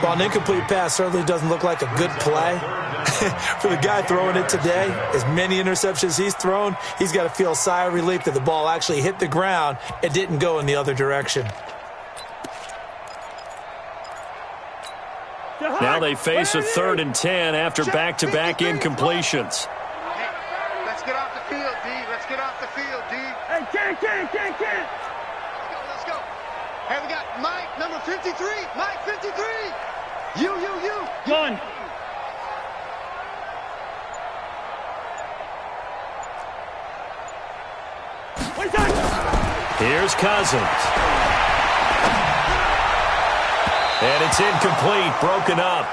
Well, an incomplete pass certainly doesn't look like a good play. For the guy throwing it today, as many interceptions he's thrown, he's got to feel a sigh of relief that the ball actually hit the ground and didn't go in the other direction. Now they face a 3rd and 10 after back-to-back incompletions. Hey, let's get off the field, D. Let's get off the field, D. Hey, can't. Let's go. Hey, we got Mike, number 53. Mike, 53. You. Gun. Here's Cousins. And it's incomplete, broken up.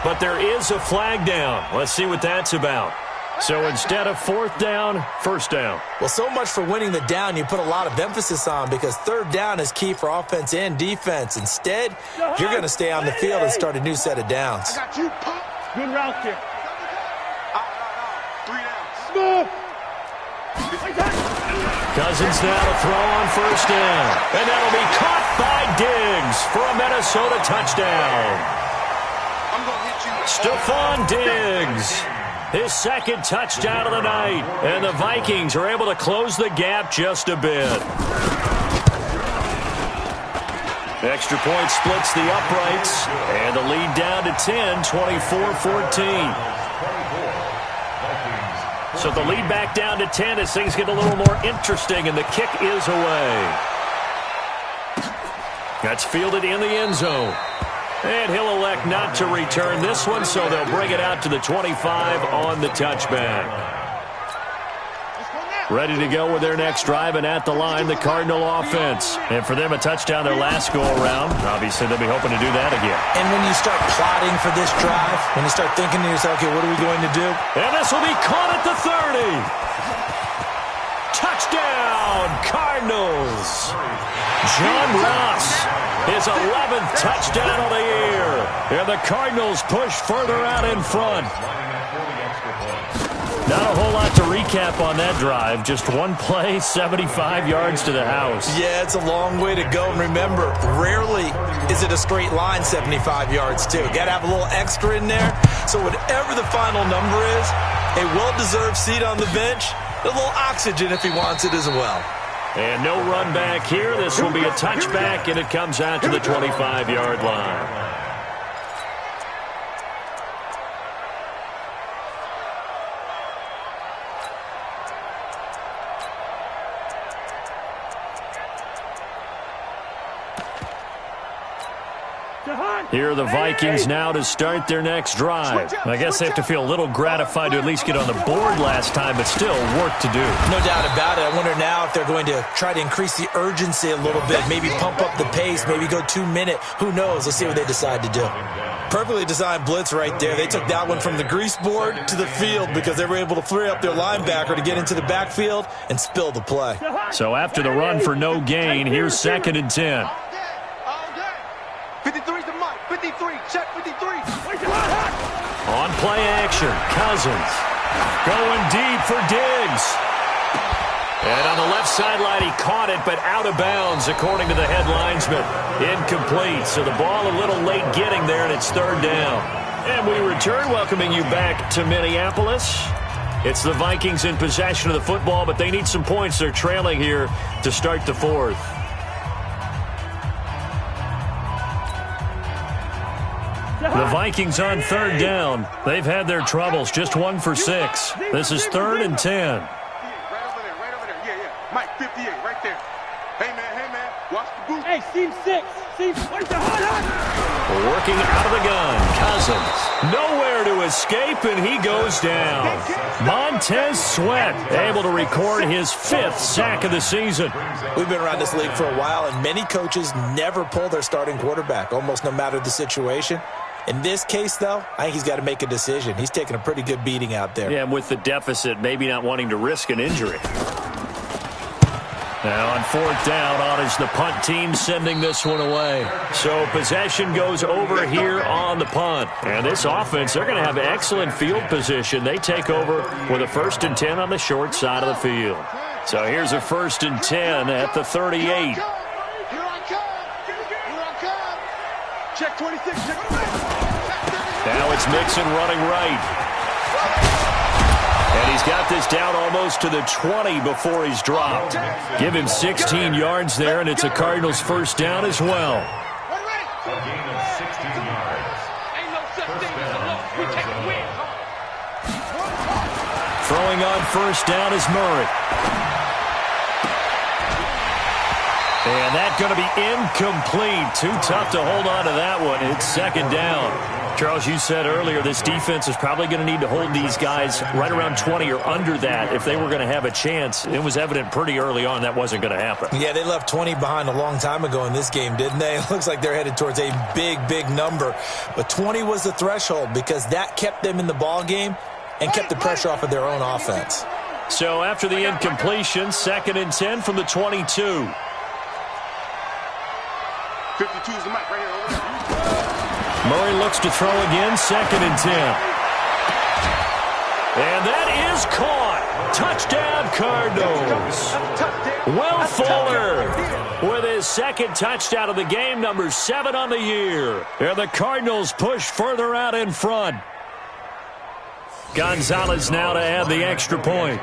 But there is a flag down. Let's see what that's about. So instead of fourth down, first down. Well, so much for winning the down you put a lot of emphasis on, because third down is key for offense and defense. Instead, you're going to stay on the field and start a new set of downs. I got you, Pop. Good route here. 3 downs. Smooth. Cousins now to throw on first down. And that'll be caught by Diggs for a Minnesota touchdown. I'm going to hit you. Stephon Diggs, his second touchdown of the night. And the Vikings are able to close the gap just a bit. Extra point splits the uprights. And the lead down to 10, 24-14. So the lead back down to 10 as things get a little more interesting, and the kick is away. That's fielded in the end zone. And he'll elect not to return this one, so they'll bring it out to the 25 on the touchback. Ready to go with their next drive, and at the line, the Cardinal offense. And for them, a touchdown their last go-around. Obviously, they'll be hoping to do that again. And when you start plotting for this drive, when you start thinking to yourself, okay, what are we going to do? And this will be caught at the 30. Touchdown, Cardinals. John Ross, his 11th touchdown of the year. And the Cardinals push further out in front. Not a whole lot to recap on that drive. Just one play, 75 yards to the house. Yeah, it's a long way to go. And remember, rarely is it a straight line 75 yards, too. Got to have a little extra in there. So whatever the final number is, a well-deserved seat on the bench, a little oxygen if he wants it as well. And no run back here. This will be a touchback, and it comes out to the 25-yard line. Here are the Vikings now to start their next drive. I guess they have to feel a little gratified to at least get on the board last time, but still work to do. No doubt about it. I wonder now if they're going to try to increase the urgency a little bit, maybe pump up the pace, maybe go 2-minute. Who knows? Let's see what they decide to do. Perfectly designed blitz right there. They took that one from the grease board to the field because they were able to free up their linebacker to get into the backfield and spill the play. So after the run for no gain, here's 2nd and 10. 53's the mic. 53. Check 53. On play action, Cousins going deep for Diggs. And on the left sideline, he caught it, but out of bounds, according to the head linesman. Incomplete. So the ball a little late getting there, and it's 3rd down. And we return, welcoming you back to Minneapolis. It's the Vikings in possession of the football, but they need some points. They're trailing here to start the 4th. The Vikings on 3rd down. They've had their troubles, just 1 for 6. This is 3rd and 10. Right over there. Yeah. Mike, 58, right there. Hey, man, watch the boot. Hey, seam 6. Where's the hot? Working out of the gun, Cousins. Nowhere to escape, and he goes down. Montez Sweat able to record his 5th sack of the season. We've been around this league for a while, and many coaches never pull their starting quarterback, almost no matter the situation. In this case, though, I think he's got to make a decision. He's taking a pretty good beating out there. Yeah, and with the deficit, maybe not wanting to risk an injury. Now on 4th down, on is the punt team sending this one away. So possession goes over here on the punt. And this offense, they're going to have excellent field position. They take over with a 1st and 10 on the short side of the field. So here's a 1st and 10 at the 38. Here I come. Check 26. Now it's Mixon running right. And he's got this down almost to the 20 before he's dropped. Give him 16 yards there, and it's a Cardinals 1st down as well. A gain of 16 yards. Ain't no such thing as a loss. We take a win. Throwing on 1st down is Murray. And that's going to be incomplete. Too tough to hold on to that one. It's second down. Charles, you said earlier this defense is probably going to need to hold these guys right around 20 or under that if they were going to have a chance. It was evident pretty early on that wasn't going to happen. Yeah, they left 20 behind a long time ago in this game, didn't they? It looks like they're headed towards a big, big number. But 20 was the threshold because that kept them in the ball game and kept the pressure off of their own offense. So after the incompletion, 2nd and 10 from the 22. 52 is the mic right here. Over there. Murray looks to throw again, 2nd and 10. And that is caught. Touchdown, Cardinals. Will Fuller with his 2nd touchdown of the game, number 7 on the year. And the Cardinals push further out in front. Gonzalez now to add the extra point.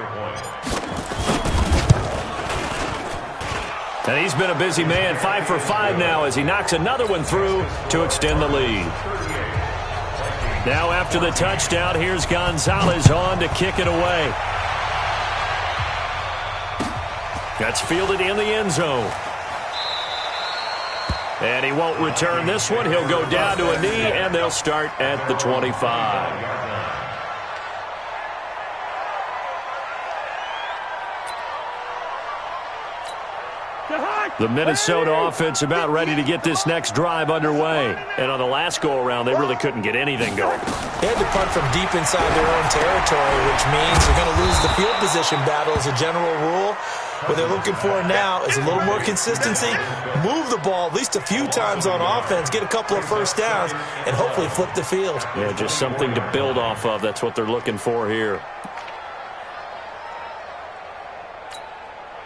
And he's been a busy man, 5 for 5 now as he knocks another one through to extend the lead. Now after the touchdown, here's Gonzalez on to kick it away. That's fielded in the end zone. And he won't return this one. He'll go down to a knee, and they'll start at the 25. The Minnesota offense about ready to get this next drive underway. And on the last go-around, they really couldn't get anything going. They had to punt from deep inside their own territory, which means they're going to lose the field position battle as a general rule. What they're looking for now is a little more consistency, move the ball at least a few times on offense, get a couple of first downs, and hopefully flip the field. Yeah, just something to build off of. That's what they're looking for here.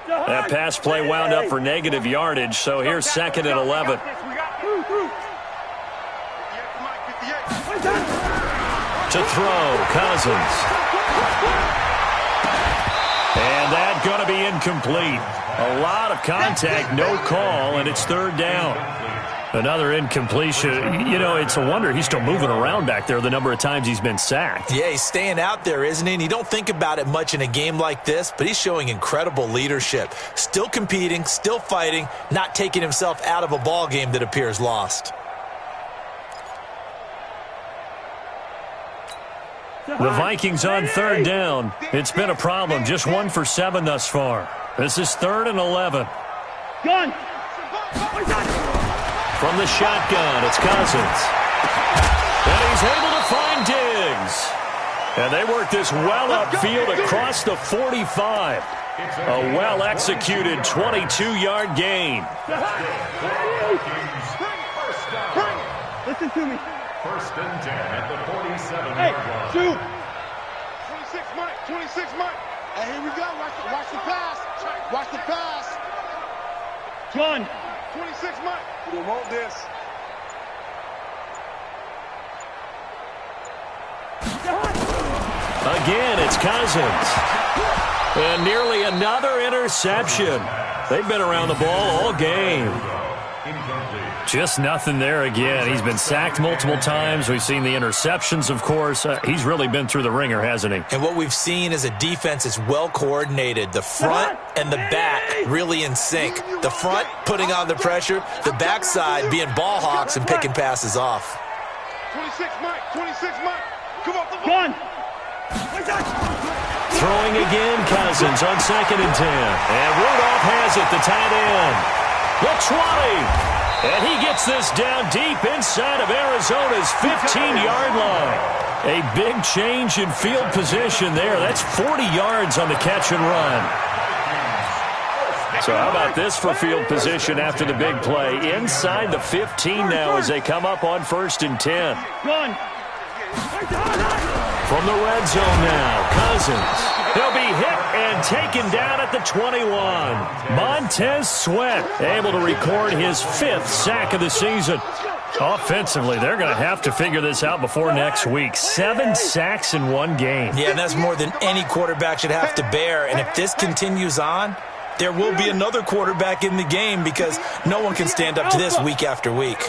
That pass play wound up for negative yardage, so here's 2nd and 11. To throw, Cousins. And that's going to be incomplete. A lot of contact, no call, and it's 3rd down. Another incompletion. You know, it's a wonder he's still moving around back there the number of times he's been sacked. Yeah, he's staying out there, isn't he? And you don't think about it much in a game like this, but he's showing incredible leadership. Still competing, still fighting, not taking himself out of a ball game that appears lost. The Vikings on 3rd down. It's been a problem. Just 1 for 7 thus far. This is 3rd and 11. Gun. From the shotgun, it's Cousins. And he's able to find Diggs. And they work this well upfield across the 45. A well-executed 22-yard gain. Listen to me. 1st and 10 at the 47-yard Hey, line. shoot. 26 Mike, 26 Mike. Hey, here we go. Watch the pass. Watch the pass. Gun. 26 Mike. We want this. Again, it's Cousins. And nearly another interception. They've been around the ball all game. Just nothing there again. He's been sacked multiple times. We've seen the interceptions, of course. He's really been through the ringer, hasn't he? And what we've seen is a defense that's well coordinated. The front and the back really in sync. The front putting on the pressure, the backside being ball hawks and picking passes off. 26 Mike, 26 Mike. Come on, gun. Throwing again, Cousins on 2nd and 10. And Rudolph has it, the tight end. The 20. And he gets this down deep inside of Arizona's 15-yard line. A big change in field position there. That's 40 yards on the catch and run. So how about this for field position after the big play? Inside the 15 now as they come up on 1st and 10. From the red zone now, Cousins. He'll be hit and taken down at the 21. Montez Sweat able to record his 5th sack of the season. Offensively, they're going to have to figure this out before next week. 7 sacks in one game. Yeah, and that's more than any quarterback should have to bear. And if this continues on, there will be another quarterback in the game because no one can stand up to this week after week.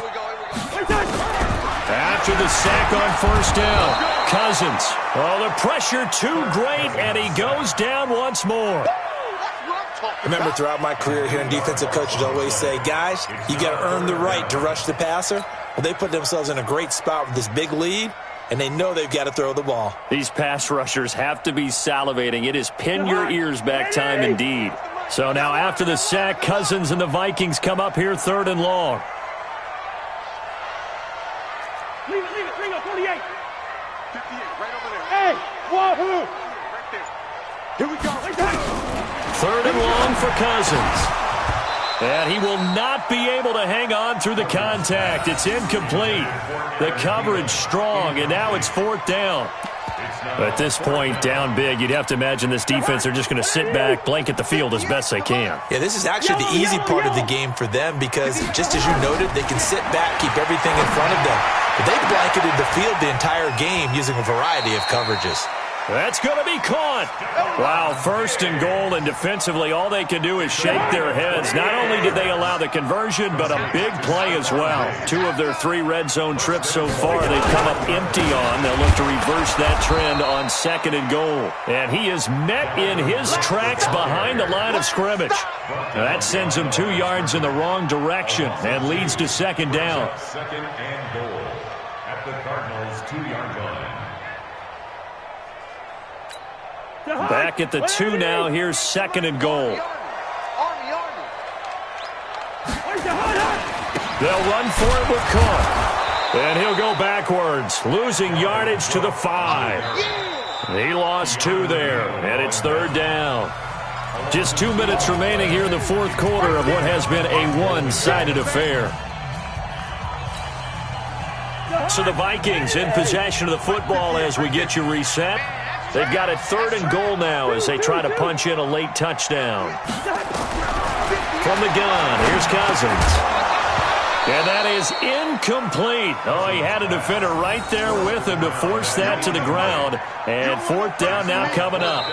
After the sack on 1st down, Cousins. Oh, the pressure too great, and he goes down once more. Remember, throughout my career here in defensive coaches always say, guys, you got to earn the right to rush the passer. Well, they put themselves in a great spot with this big lead, and they know they've got to throw the ball. These pass rushers have to be salivating. It is pin your ears back time indeed. So now after the sack, Cousins and the Vikings come up here 3rd and long. Leave it, bring up 48. 58, right over there. Hey, wahoo! Right there. Here we go. Right there. 3rd and long for Cousins. And he will not be able to hang on through the contact. It's incomplete. The coverage strong, and now it's 4th down. At this point, down big, you'd have to imagine this defense are just going to sit back, blanket the field as best they can. Yeah, this is actually the easy part of the game for them because, just as you noted, they can sit back, keep everything in front of them. But they blanketed the field the entire game using a variety of coverages. That's going to be caught. Wow, 1st and goal, and defensively all they can do is shake their heads. Not only did they allow the conversion, but a big play as well. 2 of their 3 red zone trips so far they've come up empty on. They'll look to reverse that trend on 2nd and goal. And he is met in his tracks behind the line of scrimmage. Now that sends him 2 yards in the wrong direction and leads to 2nd down. 2nd and goal at the Cardinals' 2-yard line. Back at the 2 now. Here's 2nd and goal. They'll run for it with Cook. And he'll go backwards, losing yardage to the 5. He lost 2 there, and it's 3rd down. Just 2 minutes remaining here in the 4th quarter of what has been a one-sided affair. So the Vikings in possession of the football as we get you reset. They've got it 3rd and goal now as they try to punch in a late touchdown. From the gun, here's Cousins. And that is incomplete. Oh, he had a defender right there with him to force that to the ground. And 4th down now coming up.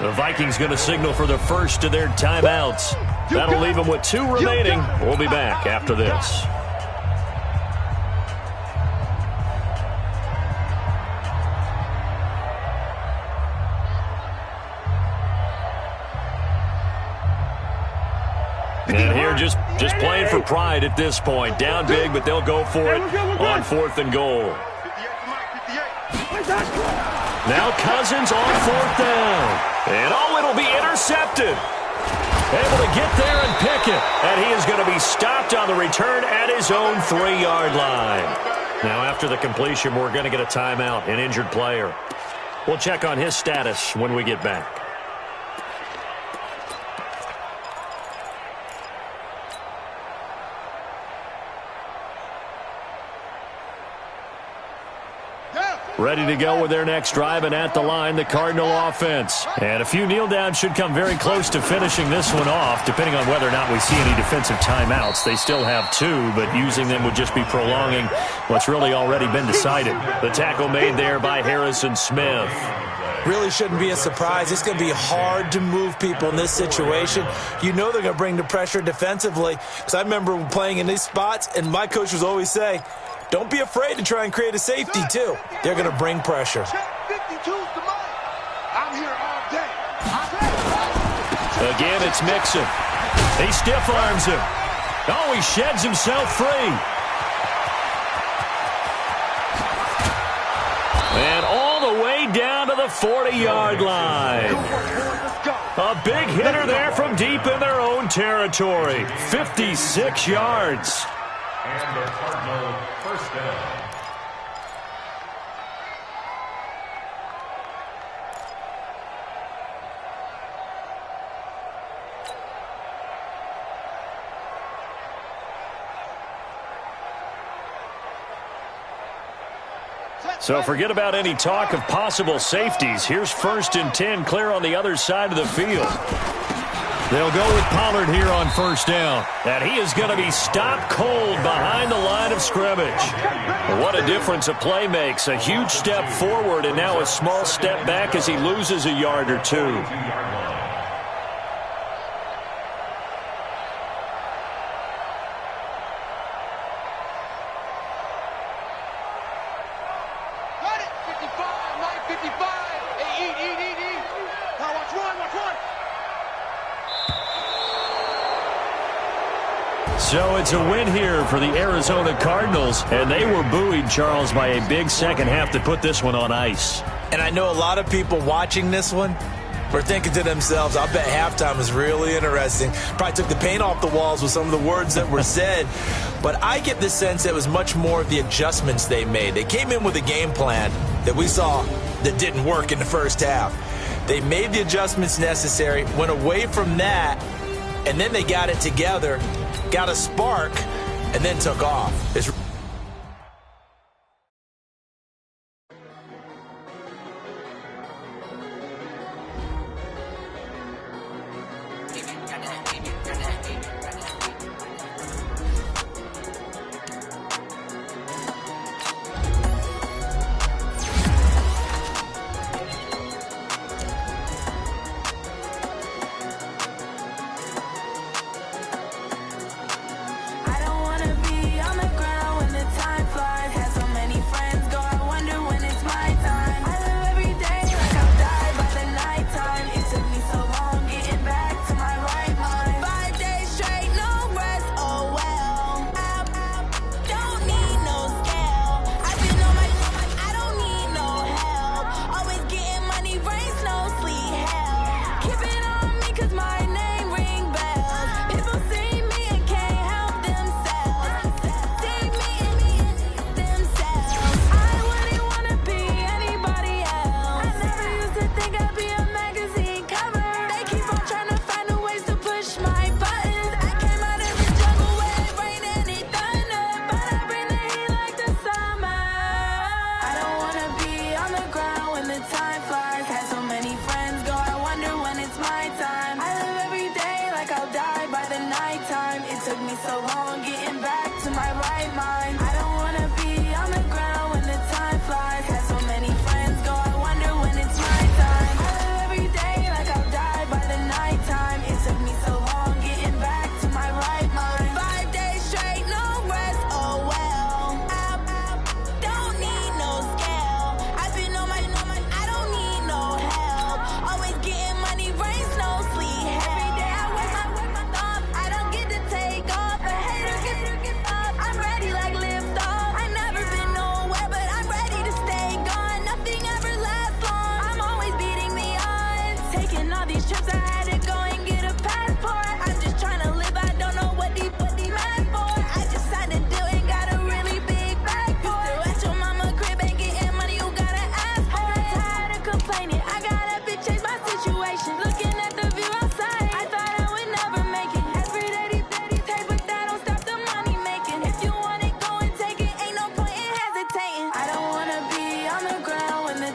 The Vikings going to signal for the first of their timeouts. That'll leave them with 2 remaining. We'll be back after this. And here just playing for pride at this point. Down big, but they'll go for it on 4th and goal. Now Cousins on 4th down. And it'll be intercepted. Able to get there and pick it. And he is going to be stopped on the return at his own 3-yard line. Now after the completion, we're going to get a timeout, an injured player. We'll check on his status when we get back. Ready to go with their next drive, and at the line, the Cardinal offense. And a few kneel downs should come very close to finishing this one off, depending on whether or not we see any defensive timeouts. They still have 2, but using them would just be prolonging what's really already been decided. The tackle made there by Harrison Smith. Really shouldn't be a surprise. It's going to be hard to move people in this situation. You know they're going to bring the pressure defensively. Because I remember playing in these spots, and my coach was always saying, don't be afraid to try and create a safety, too. They're going to bring pressure. Again, it's Mixon. He stiff-arms him. Oh, he sheds himself free. And all the way down to the 40-yard line. A big hitter there from deep in their own territory. 56 yards. And the Cardinal first down. So forget about any talk of possible safeties. Here's 1st and 10 clear on the other side of the field. They'll go with Pollard here on 1st down. And he is going to be stopped cold behind the line of scrimmage. What a difference a play makes. A huge step forward and now a small step back as he loses a yard or 2. So it's a win here for the Arizona Cardinals, and they were buoyed, Charles, by a big second half to put this one on ice. And I know a lot of people watching this one were thinking to themselves, I bet halftime was really interesting. Probably took the paint off the walls with some of the words that were said. But I get the sense it was much more of the adjustments they made. They came in with a game plan that we saw that didn't work in the first half. They made the adjustments necessary, went away from that, and then they got it together, got a spark, and then took off.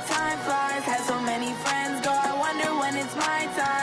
Time flies, had so many friends go, I wonder when it's my time.